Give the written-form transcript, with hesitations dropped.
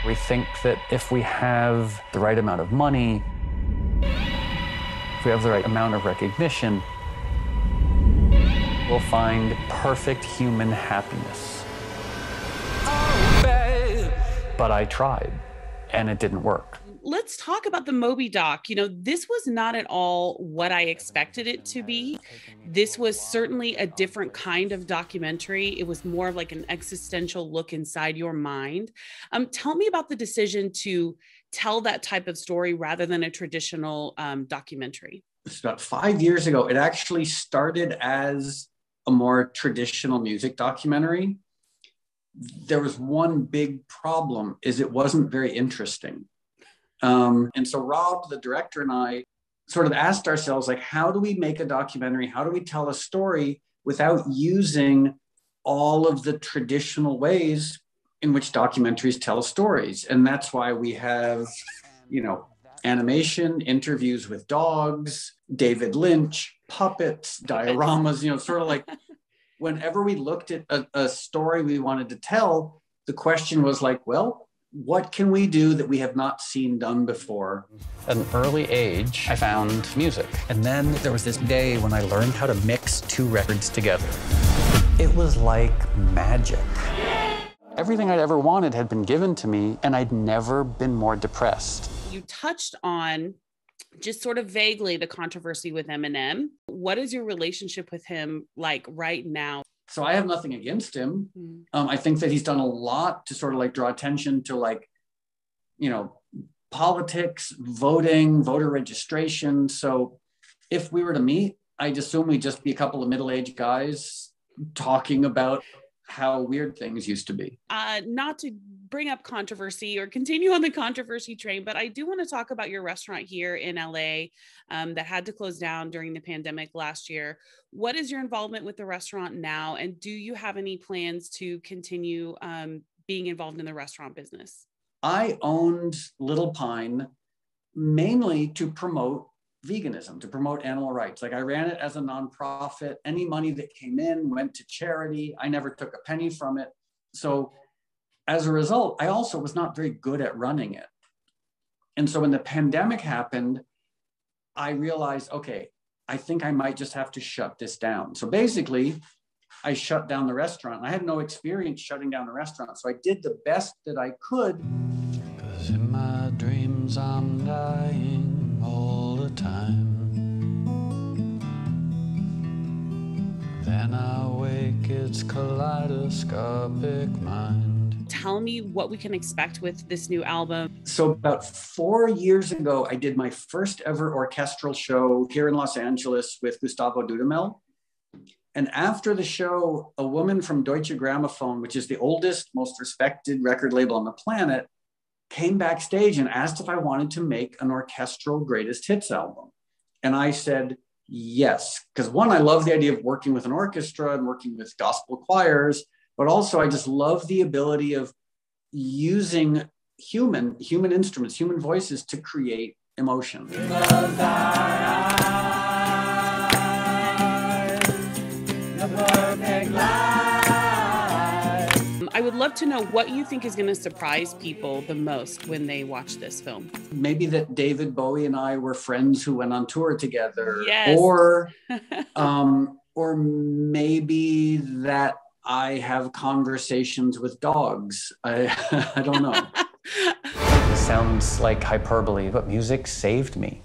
We think that if we have the right amount of money, if we have the right amount of recognition, we'll find perfect human happiness. Oh, babe. But I tried, and it didn't work. Let's talk about the Moby Doc. You know, this was not at all what I expected it to be. This was certainly a different kind of documentary. It was more of like an existential look inside your mind. Tell me about the decision to tell that type of story rather than a traditional documentary. It's about 5 years ago. It actually started as a more traditional music documentary. There was one big problem, is it wasn't very interesting. And so Rob, the director, and I sort of asked ourselves, like, how do we make a documentary? How do we tell a story without using all of the traditional ways in which documentaries tell stories? And that's why we have, animation, interviews with dogs, David Lynch, puppets, dioramas, sort of like whenever we looked at a story we wanted to tell, the question was like, well, what can we do that we have not seen done before? At an early age, I found music. And then there was this day when I learned how to mix two records together. It was like magic. Everything I'd ever wanted had been given to me, and I'd never been more depressed. You touched on just sort of vaguely the controversy with Eminem. What is your relationship with him like right now? So I have nothing against him. I think that he's done a lot to sort of like draw attention to politics, voting, voter registration. So if we were to meet, I'd assume we'd just be a couple of middle-aged guys talking about how weird things used to be. Not to bring up controversy or continue on the controversy train, but I do want to talk about your restaurant here in LA that had to close down during the pandemic last year. What is your involvement with the restaurant now? And do you have any plans to continue being involved in the restaurant business? I owned Little Pine mainly to promote veganism, to promote animal rights. Like I ran it as a nonprofit. Any money that came in went to charity. I never took a penny from it. So as a result, I also was not very good at running it. And so when the pandemic happened, I realized, okay, I think I might just have to shut this down. So basically, I shut down the restaurant. I had no experience shutting down a restaurant. So I did the best that I could. 'Cause in my dreams, I'm dying all the time. Then I wake, it's kaleidoscopic mind. Tell me what we can expect with this new album. So about 4 years ago, I did my first ever orchestral show here in Los Angeles with Gustavo Dudamel. And after the show, a woman from Deutsche Grammophon, which is the oldest, most respected record label on the planet, came backstage and asked if I wanted to make an orchestral greatest hits album. And I said, yes. Because one, I love the idea of working with an orchestra and working with gospel choirs, but also I just love the ability of using human instruments, human voices to create emotion. I would love to know what you think is going to surprise people the most when they watch this film. Maybe that David Bowie and I were friends who went on tour together. Yes. Or maybe that I have conversations with dogs. I don't know. It sounds like hyperbole, but music saved me.